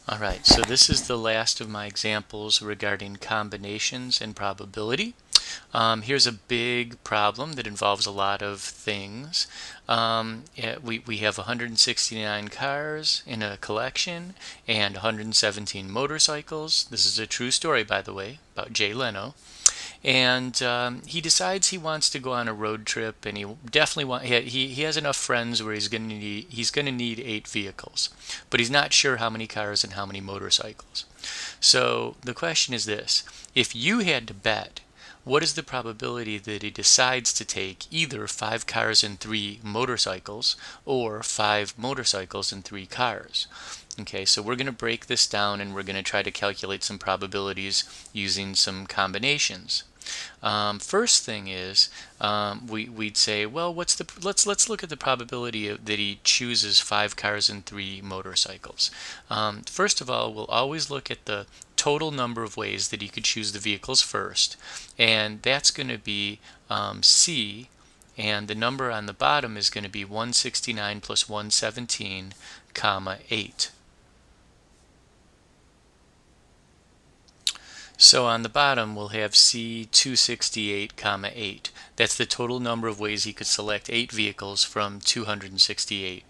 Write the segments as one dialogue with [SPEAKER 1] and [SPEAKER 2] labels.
[SPEAKER 1] Alright, so this is the last of my examples regarding combinations and probability. Here's a big problem that involves a lot of things. We have 169 cars in a collection and 117 motorcycles. This is a true story, by the way, about Jay Leno. And he decides he wants to go on a road trip, and he definitely he has enough friends where he's going to need 8 vehicles, but he's not sure how many cars and how many motorcycles. So the question is this: if you had to bet, what is the probability that he decides to take either 5 cars and 3 motorcycles or 5 motorcycles and 3 cars? Okay, so we're going to break this down and we're going to try to calculate some probabilities using some combinations. First thing is we'd say, well, let's look at the probability that he chooses 5 cars and 3 motorcycles. First of all, we'll always look at the total number of ways that he could choose the vehicles first, and that's going to be C, and the number on the bottom is going to be 169 plus 117 comma 8. So on the bottom we'll have C268 comma 8. That's the total number of ways he could select 8 vehicles from 268.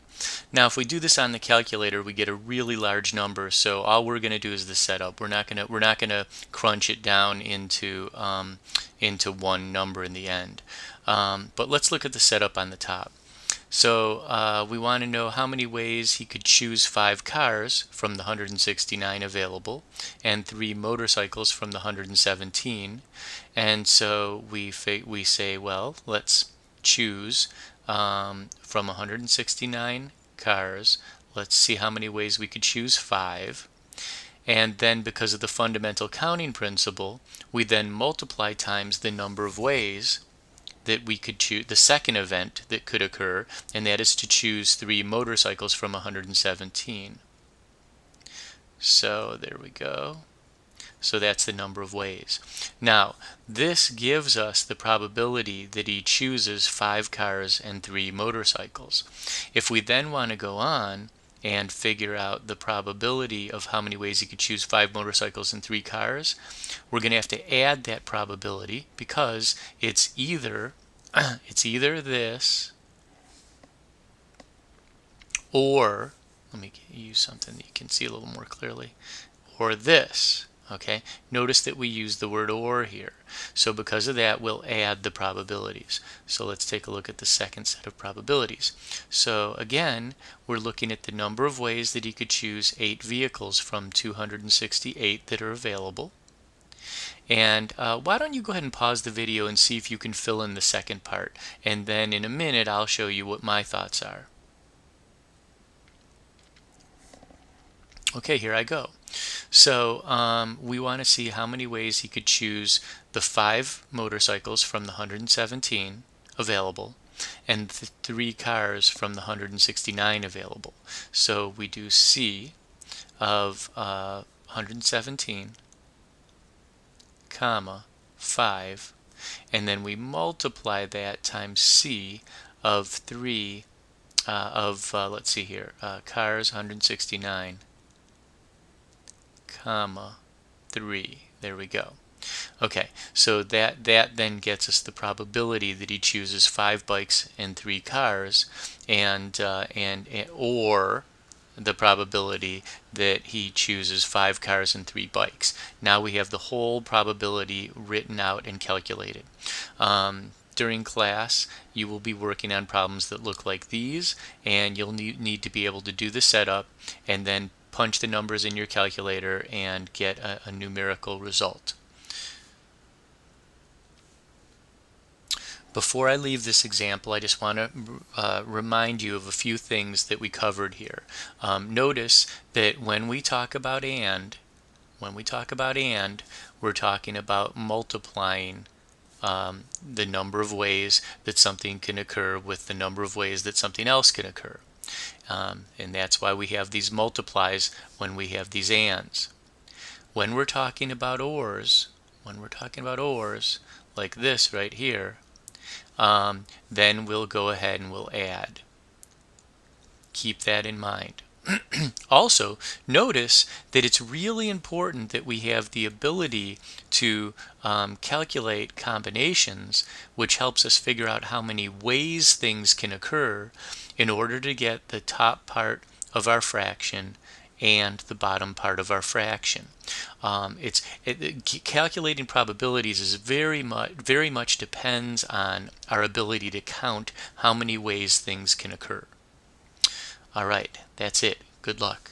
[SPEAKER 1] Now if we do this on the calculator, we get a really large number, so all we're going to do is the setup. We're not going to crunch it down into one number in the end. But let's look at the setup on the top. So we want to know how many ways he could choose 5 cars from the 169 available and 3 motorcycles from the 117. And so we say, well, let's choose from 169 cars. Let's see how many ways we could choose 5. And then because of the fundamental counting principle, we then multiply times the number of ways that we could choose, the second event that could occur, and that is to choose 3 motorcycles from 117. So there we go. So that's the number of ways. Now, this gives us the probability that he chooses 5 cars and 3 motorcycles. If we then want to go on and figure out the probability of how many ways he could choose 5 motorcycles and 3 cars, we're going to have to add that probability, because it's either this, or let me use something that you can see a little more clearly, or this. Okay, notice that we use the word or here. So because of that, we'll add the probabilities. So let's take a look at the second set of probabilities. So again, we're looking at the number of ways that he could choose 8 vehicles from 268 that are available. And why don't you go ahead and pause the video and see if you can fill in the second part. And then in a minute, I'll show you what my thoughts are. Okay, here I go. So we want to see how many ways he could choose the 5 motorcycles from the 117 available and the 3 cars from the 169 available. So we do C of 117 comma 5, and then we multiply that times C of 3 let's see here, cars 169 comma 3. There we go. Okay, so that then gets us the probability that he chooses 5 bikes and 3 cars, and or the probability that he chooses 5 cars and 3 bikes. Now we have the whole probability written out and calculated. During class, you will be working on problems that look like these, and you'll need to be able to do the setup and then punch the numbers in your calculator and get a numerical result. Before I leave this example, I just want to remind you of a few things that we covered here. Notice that when we talk about and, we're talking about multiplying the number of ways that something can occur with the number of ways that something else can occur. And that's why we have these multiplies when we have these ands. When we're talking about ORs, like this right here, then we'll go ahead and we'll add. Keep that in mind. Also, notice that it's really important that we have the ability to calculate combinations, which helps us figure out how many ways things can occur in order to get the top part of our fraction and the bottom part of our fraction. Calculating probabilities is very much depends on our ability to count how many ways things can occur. All right, that's it. Good luck.